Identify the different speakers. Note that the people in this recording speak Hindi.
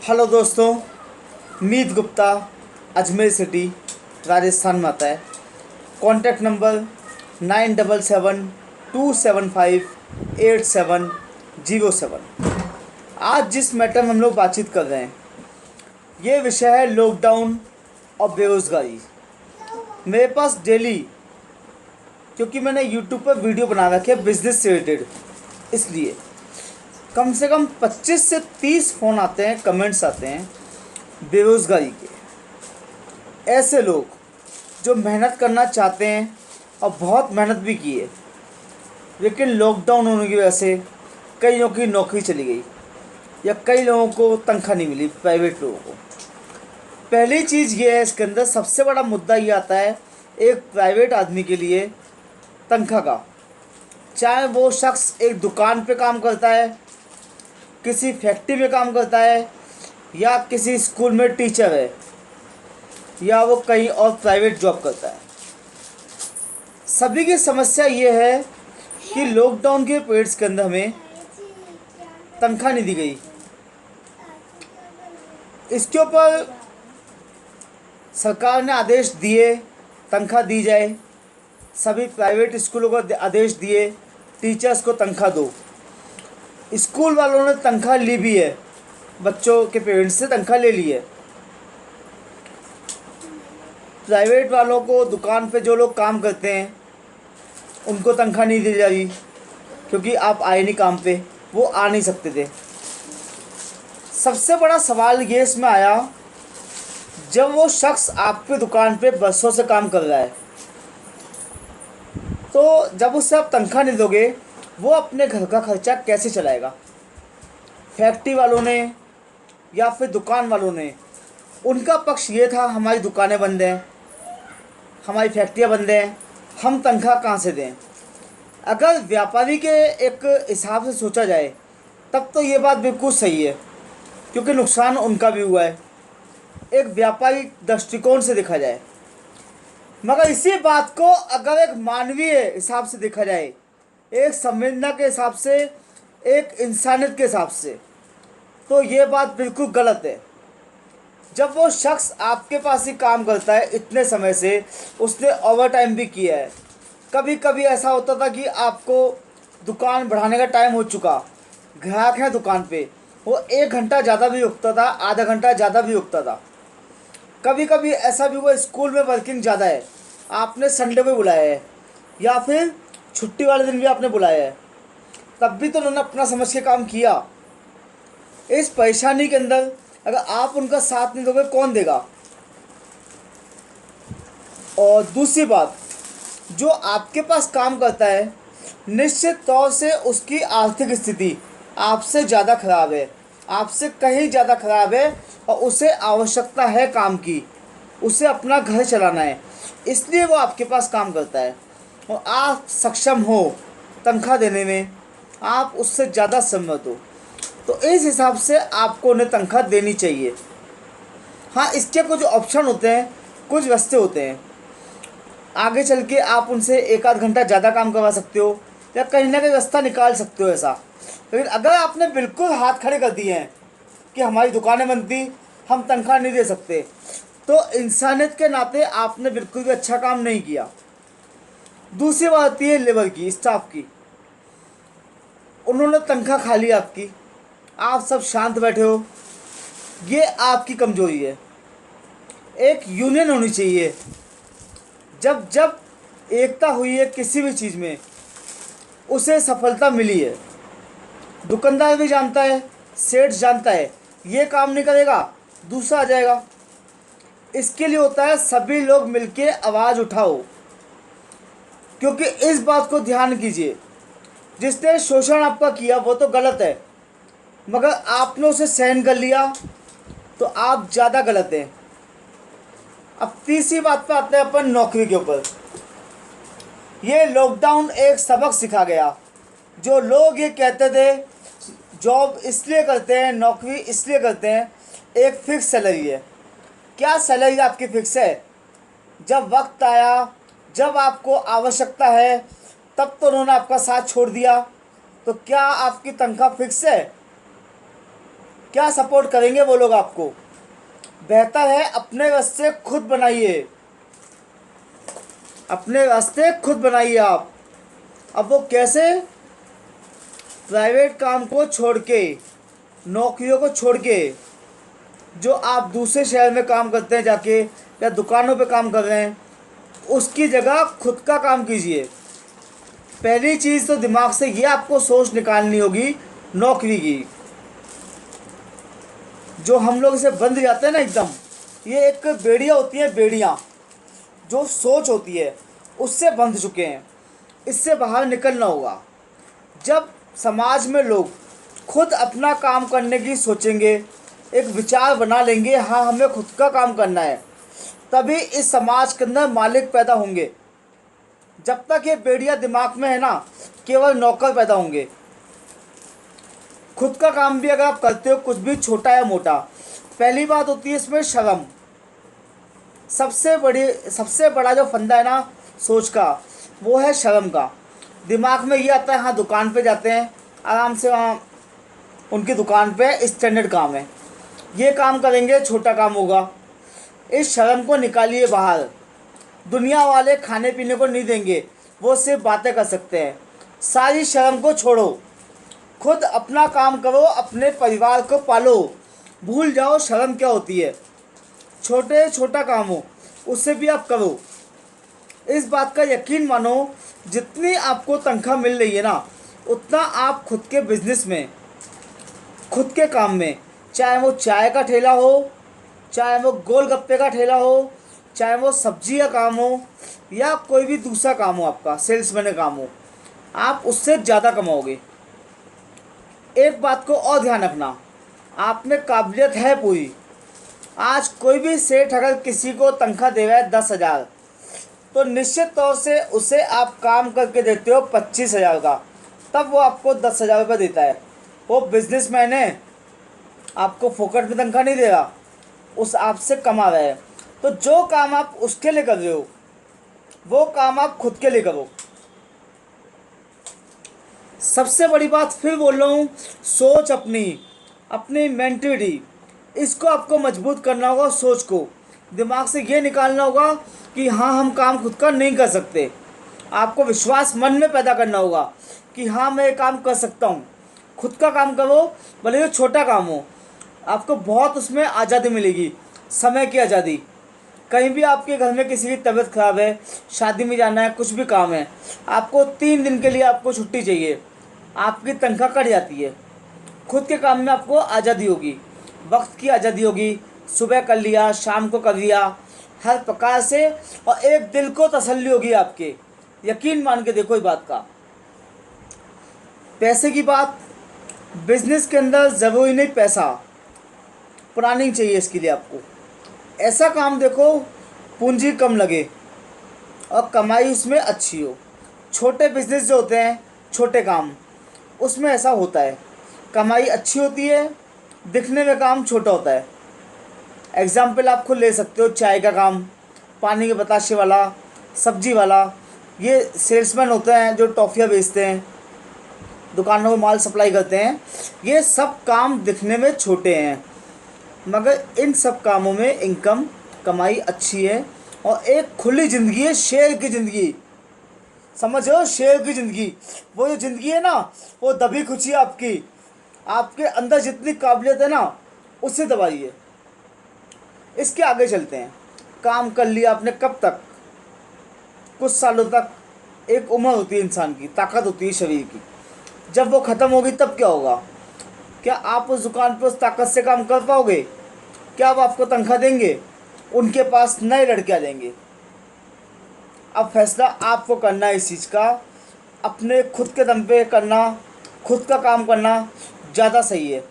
Speaker 1: हेलो दोस्तों, मीत गुप्ता, अजमेर सिटी, राजस्थान में आता है। Contact number 9772758707। आज जिस मैटर में हम लोग बातचीत कर रहे हैं, ये विषय है लॉकडाउन और बेरोज़गारी। मेरे पास डेली, क्योंकि मैंने यूट्यूब पर वीडियो बना रखे हैं बिज़नेस से रिलेटेड, इसलिए कम से कम 25 से 30 फ़ोन आते हैं, कमेंट्स आते हैं बेरोज़गारी के। ऐसे लोग जो मेहनत करना चाहते हैं और बहुत मेहनत भी की है, लेकिन लॉकडाउन होने की वजह से कईयों की नौकरी चली गई या कई लोगों को तनख्वाह नहीं मिली, प्राइवेट लोगों को। पहली चीज़ ये है, इसके अंदर सबसे बड़ा मुद्दा ये आता है एक प्राइवेट आदमी के लिए तनख्वाह का। चाहे वो शख्स एक दुकान पे काम करता है, किसी फैक्ट्री में काम करता है, या किसी स्कूल में टीचर है, या वो कहीं और प्राइवेट जॉब करता है। सभी की समस्या ये है कि लॉकडाउन के पीरियड्स के अंदर हमें तनख्वाह नहीं दी गई। इसके ऊपर सरकार ने आदेश दिए तनख्वाह दी जाए। सभी प्राइवेट स्कूलों को आदेश दिए टीचर्स को तनख्वाह दो। स्कूल वालों ने तनख्वाह ली भी है, बच्चों के पेरेंट्स से तनख्वाह ले ली है। प्राइवेट वालों को, दुकान पे जो लोग काम करते हैं, उनको तनख्वाह नहीं दी जा रही, क्योंकि आप आए नहीं काम पे, वो आ नहीं सकते थे। सबसे बड़ा सवाल ये इसमें आया, जब वो शख्स आपकी दुकान पे बरसों से काम कर रहा है, तो जब उससे आप तनख्वाह नहीं दोगे, वो अपने घर का खर्चा कैसे चलाएगा? फैक्ट्री वालों ने या फिर दुकान वालों ने, उनका पक्ष ये था हमारी दुकानें बंद हैं, हमारी फैक्ट्रियाँ बंद हैं, हम तनख्वाह कहाँ से दें। अगर व्यापारी के एक हिसाब से सोचा जाए तब तो ये बात बिल्कुल सही है, क्योंकि नुकसान उनका भी हुआ है, एक व्यापारिक दृष्टिकोण से देखा जाए। मगर इसी बात को अगर एक मानवीय हिसाब से देखा जाए, एक संवेदना के हिसाब से, एक इंसानियत के हिसाब से, तो ये बात बिल्कुल गलत है। जब वो शख्स आपके पास ही काम करता है इतने समय से, उसने ओवर टाइम भी किया है। कभी कभी ऐसा होता था कि आपको दुकान बढ़ाने का टाइम हो चुका, ग्राहक है दुकान पे, वो 1 घंटा ज़्यादा भी रुकता था, आधा घंटा ज़्यादा भी रुकता था। कभी कभी ऐसा भी हुआ स्कूल में वर्किंग ज़्यादा है, आपने संडे पे बुलाया है या फिर छुट्टी वाले दिन भी आपने बुलाया है, तब भी तो उन्होंने अपना समझ के काम किया। इस परेशानी के अंदर अगर आप उनका साथ नहीं दोगे, कौन देगा? और दूसरी बात, जो आपके पास काम करता है, निश्चित तौर से उसकी आर्थिक स्थिति आपसे ज़्यादा खराब है, आपसे कहीं ज़्यादा खराब है, और उसे आवश्यकता है काम की, उसे अपना घर चलाना है, इसलिए वो आपके पास काम करता है। और आप सक्षम हो तनख्वाह देने में, आप उससे ज़्यादा सहमत हो, तो इस हिसाब से आपको उन्हें तनख्वाह देनी चाहिए। हाँ, इसके कुछ ऑप्शन होते हैं, कुछ रास्ते होते हैं। आगे चल के आप उनसे 1 आध घंटा ज़्यादा काम करवा सकते हो, या कहीं ना कहीं रास्ता निकाल सकते हो ऐसा। लेकिन अगर आपने बिल्कुल हाथ खड़े कर दिए हैं कि हमारी दुकानें बंद थी, हम तनख्वाह नहीं दे सकते, तो इंसानियत के नाते आपने बिल्कुल भी अच्छा काम नहीं किया। दूसरी बात आती है लेबर की, स्टाफ की। उन्होंने तनख्वाह खा ली आपकी, आप सब शांत बैठे हो, ये आपकी कमजोरी है। एक यूनियन होनी चाहिए। जब जब एकता हुई है किसी भी चीज़ में, उसे सफलता मिली है। दुकानदार भी जानता है, सेठ जानता है, ये काम नहीं करेगा, दूसरा आ जाएगा। इसके लिए होता है सभी लोग मिलके आवाज़ उठाओ, क्योंकि इस बात को ध्यान कीजिए, जिसने शोषण आपका किया वो तो गलत है, मगर आपने उसे सहन कर लिया तो आप ज़्यादा गलत हैं। अब तीसरी बात पर आते हैं अपन, नौकरी के ऊपर। ये लॉकडाउन एक सबक सिखा गया। जो लोग ये कहते थे जॉब इसलिए करते हैं, नौकरी इसलिए करते हैं, एक फिक्स सैलरी है। क्या सैलरी आपकी फिक्स है? जब वक्त आया, जब आपको आवश्यकता है, तब तो उन्होंने आपका साथ छोड़ दिया, तो क्या आपकी तनख्वाह फिक्स है? क्या सपोर्ट करेंगे वो लोग आपको। बेहतर है अपने रास्ते खुद बनाइए, अपने रास्ते खुद बनाइए आप। अब वो कैसे? प्राइवेट काम को छोड़ के, नौकरियों को छोड़ के, जो आप दूसरे शहर में काम करते हैं जाके, या दुकानों पे काम कर रहे हैं, उसकी जगह खुद का काम कीजिए। पहली चीज़ तो दिमाग से ये आपको सोच निकालनी होगी नौकरी की, जो हम लोग इसे बंद जाते हैं ना एकदम। ये एक बेड़ियाँ होती हैं, बेड़ियाँ, जो सोच होती है उससे बंध चुके हैं। इससे बाहर निकलना होगा। जब समाज में लोग खुद अपना काम करने की सोचेंगे, एक विचार बना लेंगे, हाँ हमें खुद का काम करना है, तभी इस समाज के अंदर मालिक पैदा होंगे। जब तक ये बेड़िया दिमाग में है ना, केवल नौकर पैदा होंगे। खुद का काम भी अगर आप करते हो, कुछ भी छोटा या मोटा, पहली बात होती है इसमें शर्म। सबसे बड़ा जो फंदा है ना सोच का, वो है शर्म का। दिमाग में ये आता है हाँ दुकान पे जाते हैं आराम से, वहाँ उनकी दुकान पे स्टैंडर्ड काम है, ये काम करेंगे, छोटा काम होगा। इस शर्म को निकालिए बाहर। दुनिया वाले खाने पीने को नहीं देंगे, वो सिर्फ बातें कर सकते हैं। सारी शर्म को छोड़ो, खुद अपना काम करो, अपने परिवार को पालो। भूल जाओ शर्म क्या होती है। छोटा काम हो उससे भी आप करो। इस बात का यकीन मानो, जितनी आपको तनख्वाह मिल रही है ना, उतना आप खुद के बिजनेस में, खुद के काम में, चाहे वो चाय का ठेला हो, चाहे वो गोलगप्पे का ठेला हो, चाहे वो सब्जी का काम हो, या कोई भी दूसरा काम हो, आपका सेल्समैन का काम हो, आप उससे ज़्यादा कमाओगे। एक बात को और ध्यान रखना, आप में काबिलियत है पूरी। आज कोई भी सेठ अगर किसी को तनख्वाह दे रहा है 10,000, तो निश्चित तौर से उसे आप काम करके देते हो 25,000 का, तब वो आपको 10,000 रुपये देता है। वो बिजनेसमैन है, आपको फोकट में तनख्वाह नहीं दे रहा, उस आपसे कमा रहा है। तो जो काम आप उसके लिए कर रहे हो, वो काम आप खुद के लिए करो। सबसे बड़ी बात फिर बोल रहा हूँ, सोच अपनी मेंटिविटी, इसको आपको मजबूत करना होगा। सोच को दिमाग से ये निकालना होगा कि हाँ हम काम खुद का नहीं कर सकते। आपको विश्वास मन में पैदा करना होगा कि हाँ मैं ये काम कर सकता हूँ। खुद का काम करो, भले ही छोटा काम हो, आपको बहुत उसमें आज़ादी मिलेगी, समय की आज़ादी। कहीं भी आपके घर में किसी की तबीयत ख़राब है, शादी में जाना है, कुछ भी काम है, आपको 3 दिन के लिए आपको छुट्टी चाहिए, आपकी तनख्वाह कट जाती है। खुद के काम में आपको आज़ादी होगी, वक्त की आज़ादी होगी। सुबह कर लिया, शाम को कर लिया, हर प्रकार से, और एक दिल को तसल्ली होगी आपके। यकीन मान के देखो इस बात का। पैसे की बात, बिजनेस के अंदर ज़रूरी नहीं पैसा, प्लानिंग चाहिए इसके लिए आपको। ऐसा काम देखो पूंजी कम लगे और कमाई उसमें अच्छी हो। छोटे बिजनेस जो होते हैं, छोटे काम, उसमें ऐसा होता है, कमाई अच्छी होती है, दिखने में काम छोटा होता है। एग्ज़ाम्पल आप खुद ले सकते हो, चाय का काम, पानी के बताशे वाला, सब्जी वाला, ये सेल्समैन होते हैं जो टॉफ़ियाँ बेचते हैं, दुकानों में माल सप्लाई करते हैं। ये सब काम दिखने में छोटे हैं, मगर इन सब कामों में इनकम, कमाई अच्छी है, और एक खुली ज़िंदगी है, शेर की ज़िंदगी। समझ रहे हो, शेर की ज़िंदगी। वो जो ज़िंदगी है ना, वो दबी खुशी है आपकी। आपके अंदर जितनी काबिलियत है ना, उससे दबाइए। इसके आगे चलते हैं। काम कर लिया आपने कब तक? कुछ सालों तक। एक उम्र होती है इंसान की, ताकत होती है शरीर की। जब वो ख़त्म होगी तब क्या होगा? क्या आप उस दुकान पर उस ताकत से काम कर पाओगे? क्या वो आपको तनख्वाह देंगे? उनके पास नए लड़के आ जाएंगे। अब फैसला आपको करना है इस चीज़ का, अपने खुद के दम पे करना, खुद का काम करना ज़्यादा सही है।